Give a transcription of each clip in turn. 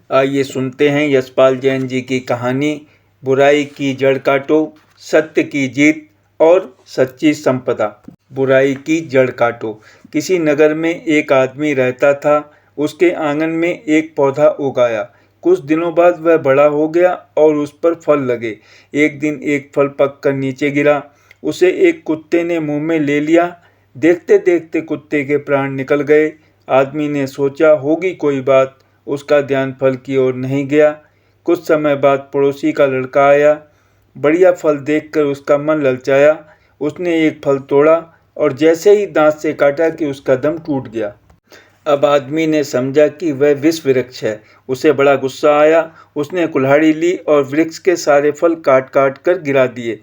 आइए सुनते हैं यशपाल जैन जी की कहानी बुराई की जड़ काटो, सत्य की जीत और सच्ची संपदा। बुराई की जड़ काटो। किसी नगर में एक आदमी रहता था। उसके आंगन में एक पौधा उगाया। कुछ दिनों बाद वह बड़ा हो गया और उस पर फल लगे। एक दिन एक फल पककर नीचे गिरा। उसे एक कुत्ते ने मुंह में ले लिया। देखते देखते कुत्ते के प्राण निकल गए। आदमी ने सोचा होगी कोई बात। उसका ध्यान फल की ओर नहीं गया। कुछ समय बाद पड़ोसी का लड़का आया। बढ़िया फल देखकर उसका मन ललचाया। उसने एक फल तोड़ा और जैसे ही दांत से काटा कि उसका दम टूट गया। अब आदमी ने समझा कि वह विष वृक्ष है। उसे बड़ा गुस्सा आया। उसने कुल्हाड़ी ली और वृक्ष के सारे फल काट काट कर गिरा दिए।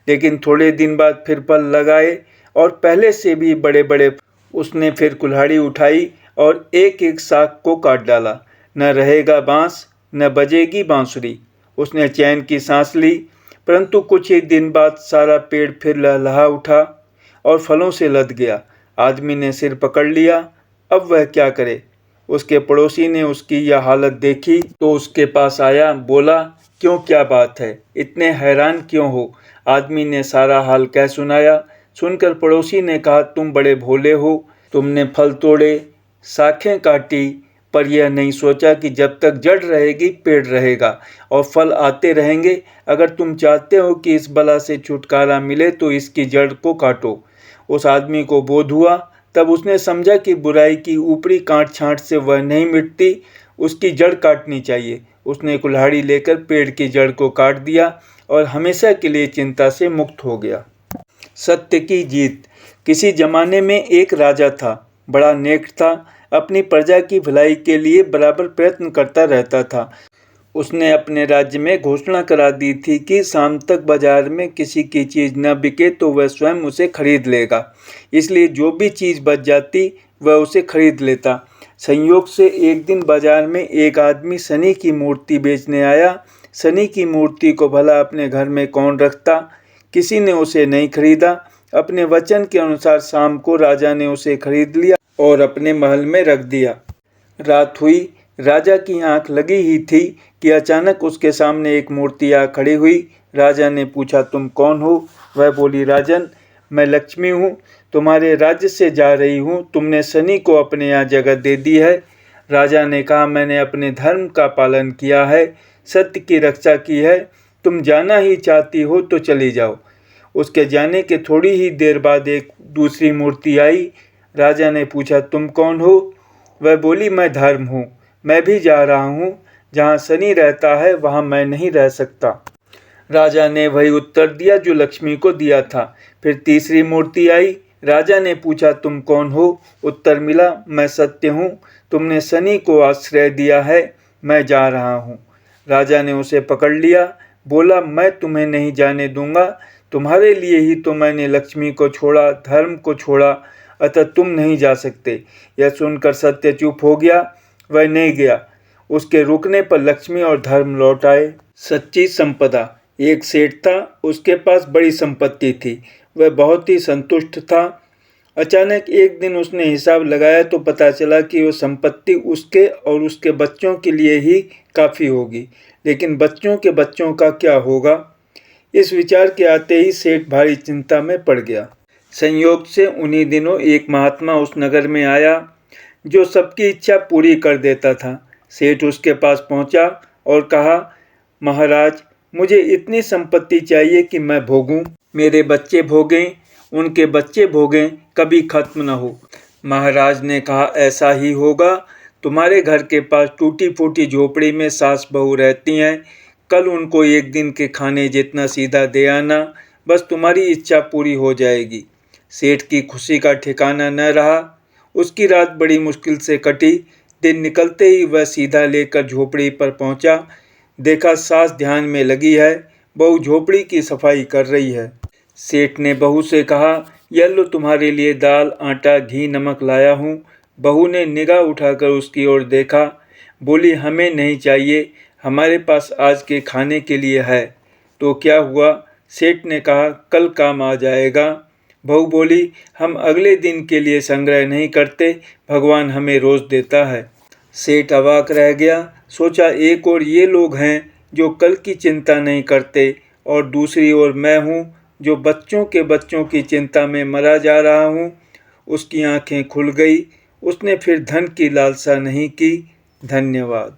लेकिन थोड़े दिन बाद फिर फल लगाए और पहले से भी बड़े बड़े। उसने फिर कुल्हाड़ी उठाई और एक एक शाख को काट डाला। न रहेगा बांस, न बजेगी बांसुरी। उसने चैन की सांस ली। परंतु कुछ ही दिन बाद सारा पेड़ फिर लहलहा उठा और फलों से लद गया। आदमी ने सिर पकड़ लिया। अब वह क्या करे। उसके पड़ोसी ने उसकी यह हालत देखी तो उसके पास आया। बोला, क्यों, क्या बात है, इतने हैरान क्यों हो। आदमी ने सारा हाल कह सुनाया। सुनकर पड़ोसी ने कहा, तुम बड़े भोले हो। तुमने फल तोड़े, शाखें काटी, पर यह नहीं सोचा कि जब तक जड़ रहेगी पेड़ रहेगा और फल आते रहेंगे। अगर तुम चाहते हो कि इस बला से छुटकारा मिले तो इसकी जड़ को काटो। उस आदमी को बोध हुआ। तब उसने समझा कि बुराई की ऊपरी काट छांट से वह नहीं मिटती, उसकी जड़ काटनी चाहिए। उसने कुल्हाड़ी लेकर पेड़ की जड़ को काट दिया और हमेशा के लिए चिंता से मुक्त हो गया। सत्य की जीत। किसी जमाने में एक राजा था। बड़ा नेक था। अपनी प्रजा की भलाई के लिए बराबर प्रयत्न करता रहता था। उसने अपने राज्य में घोषणा करा दी थी कि शाम तक बाजार में किसी की चीज़ न बिके तो वह स्वयं उसे खरीद लेगा। इसलिए जो भी चीज़ बच जाती वह उसे खरीद लेता। संयोग से एक दिन बाजार में एक आदमी शनि की मूर्ति बेचने आया। शनि की मूर्ति को भला अपने घर में कौन रखता। किसी ने उसे नहीं खरीदा। अपने वचन के अनुसार शाम को राजा ने उसे खरीद लिया और अपने महल में रख दिया। रात हुई। राजा की आंख लगी ही थी कि अचानक उसके सामने एक मूर्ति आ खड़ी हुई। राजा ने पूछा, तुम कौन हो। वह बोली, राजन, मैं लक्ष्मी हूँ, तुम्हारे राज्य से जा रही हूँ। तुमने शनि को अपने यहाँ जगह दे दी है। राजा ने कहा, मैंने अपने धर्म का पालन किया है, सत्य की रक्षा की है। तुम जाना ही चाहती हो तो चली जाओ। उसके जाने के थोड़ी ही देर बाद एक दूसरी मूर्ति आई। राजा ने पूछा, तुम कौन हो। वह बोली, मैं धर्म हूँ, मैं भी जा रहा हूँ। जहाँ शनि रहता है वहाँ मैं नहीं रह सकता। राजा ने वही उत्तर दिया जो लक्ष्मी को दिया था। फिर तीसरी मूर्ति आई। राजा ने पूछा, तुम कौन हो। उत्तर मिला, मैं सत्य हूँ, तुमने शनि को आश्रय दिया है, मैं जा रहा हूँ। राजा ने उसे पकड़ लिया। बोला, मैं तुम्हें नहीं जाने दूंगा। तुम्हारे लिए ही तो मैंने लक्ष्मी को छोड़ा, धर्म को छोड़ा, अतः तुम नहीं जा सकते। यह सुनकर सत्य चुप हो गया। वह नहीं गया। उसके रुकने पर लक्ष्मी और धर्म लौट आए। सच्ची संपदा। एक सेठ था, उसके पास बड़ी संपत्ति थी। वह बहुत ही संतुष्ट था। अचानक एक दिन उसने हिसाब लगाया तो पता चला कि वह संपत्ति उसके और उसके बच्चों के लिए ही काफ़ी होगी, लेकिन बच्चों के बच्चों का क्या होगा। इस विचार के आते ही सेठ भारी चिंता में पड़ गया। संयोग से उन्हीं दिनों एक महात्मा उस नगर में आया जो सबकी इच्छा पूरी कर देता था। सेठ उसके पास पहुंचा और कहा, महाराज, मुझे इतनी संपत्ति चाहिए कि मैं भोगूं, मेरे बच्चे भोगें, उनके बच्चे भोगें, कभी खत्म न हो। महाराज ने कहा, ऐसा ही होगा। तुम्हारे घर के पास टूटी फूटी झोपड़ी में सास बहू रहती हैं। कल उनको एक दिन के खाने जितना सीधा दे आना, बस तुम्हारी इच्छा पूरी हो जाएगी। सेठ की खुशी का ठिकाना न रहा। उसकी रात बड़ी मुश्किल से कटी। दिन निकलते ही वह सीधा लेकर झोपड़ी पर पहुंचा। देखा सास ध्यान में लगी है, बहू झोपड़ी की सफाई कर रही है। सेठ ने बहू से कहा, यह लो तुम्हारे लिए दाल, आटा, घी, नमक लाया हूँ। बहू ने निगाह उठाकर उसकी ओर देखा। बोली, हमें नहीं चाहिए, हमारे पास आज के खाने के लिए है। तो क्या हुआ। सेठ ने कहा, कल काम आ जाएगा। बहू बोली, हम अगले दिन के लिए संग्रह नहीं करते, भगवान हमें रोज देता है। सेठ अवाक रह गया। सोचा एक ओर ये लोग हैं जो कल की चिंता नहीं करते और दूसरी ओर मैं हूँ जो बच्चों की चिंता में मरा जा रहा हूँ। उसकी आंखें खुल गई। उसने फिर धन की लालसा नहीं की। धन्यवाद।